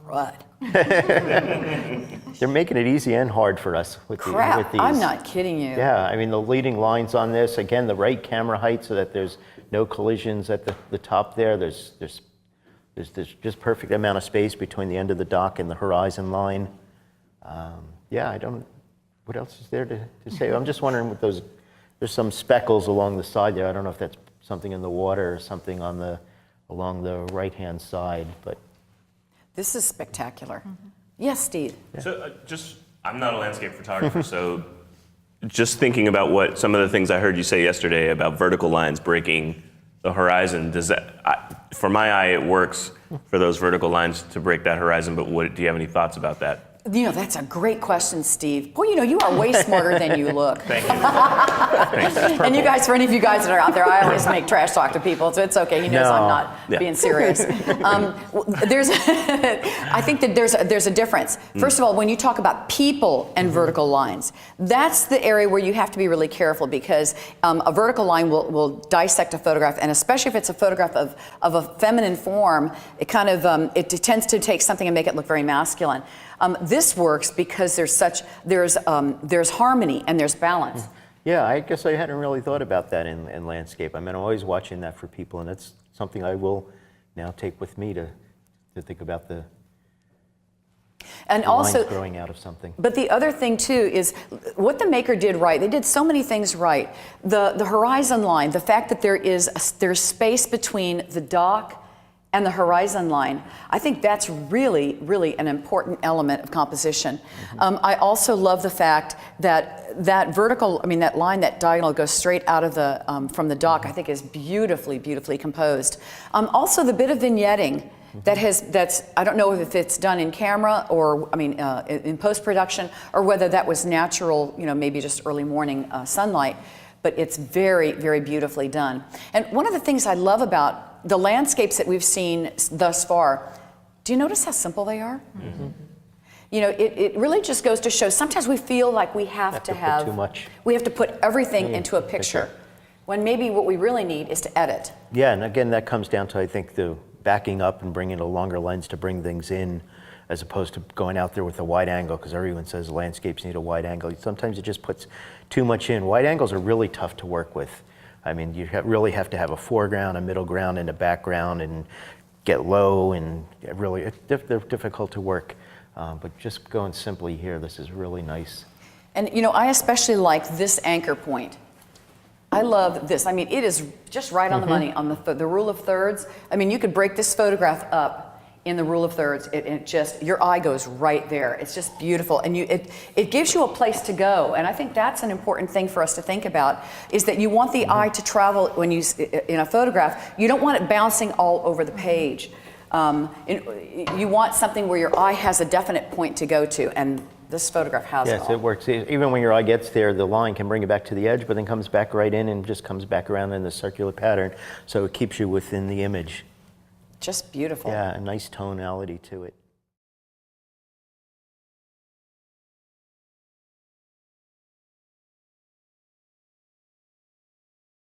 crud. They're making it easy and hard for us with these. I'm not kidding you. Yeah, I mean, the leading lines on this, again, the right camera height so that there's no collisions at the top there. There's just perfect amount of space between the end of the dock and the horizon line. Yeah, what else is there to say? I'm just wondering what there's some speckles along the side there. I don't know if that's something in the water or something along the right-hand side, but. This is spectacular. Mm-hmm. Yes, Steve. Yeah. So I'm not a landscape photographer, so just thinking about some of the things I heard you say yesterday about vertical lines breaking the horizon, for my eye, it works for those vertical lines to break that horizon, but do you have any thoughts about that? That's a great question, Steve. Boy, you are way smarter than you look. Thank you. Thanks. And you guys, for any of you guys that are out there, I always make trash talk to people, so it's okay. He knows I'm not being serious. I think that there's a difference. First of all, when you talk about people and vertical lines, that's the area where you have to be really careful, because a vertical line will dissect a photograph, and especially if it's a photograph of a feminine form, it kind of it tends to take something and make it look very masculine. This works because there's harmony and there's balance. Yeah, I guess I hadn't really thought about that in landscape. I mean, I'm always watching that for people, and that's something I will now take with me to think about the lines growing out of something. But the other thing too is what the maker did right. They did so many things right. The horizon line, the fact that there's space between the dock and the horizon line, I think that's really, really an important element of composition. Mm-hmm. I also love the fact that vertical, that line, that diagonal goes straight out of from the dock, I think is beautifully, beautifully composed. Also the bit of vignetting that's, I don't know if it's done in camera or, in post-production, or whether that was natural, maybe just early morning sunlight, but it's very, very beautifully done. And one of the things I love about the landscapes that we've seen thus far, do you notice how simple they are? Mm-hmm. It really just goes to show, sometimes we feel like we have to have too much. We have to put everything into a picture, when maybe what we really need is to edit. Yeah, and again, that comes down to, I think, the backing up and bringing a longer lens to bring things in, as opposed to going out there with a wide angle, because everyone says landscapes need a wide angle. Sometimes it just puts too much in. Wide angles are really tough to work with. You really have to have a foreground, a middle ground, and a background, and get low, and really, they're difficult to work. But just going simply here, this is really nice. And I especially like this anchor point. I love this. It is just right on the money, on the rule of thirds. You could break this photograph up in the rule of thirds, your eye goes right there. It's just beautiful, and it gives you a place to go. And I think that's an important thing for us to think about, is that you want the eye to travel when in a photograph. You don't want it bouncing all over the page. You want something where your eye has a definite point to go to, and this photograph has it all. Yes, it works. Even when your eye gets there, the line can bring it back to the edge, but then comes back right in and just comes back around in the circular pattern, so it keeps you within the image. Just beautiful. Yeah, a nice tonality to it.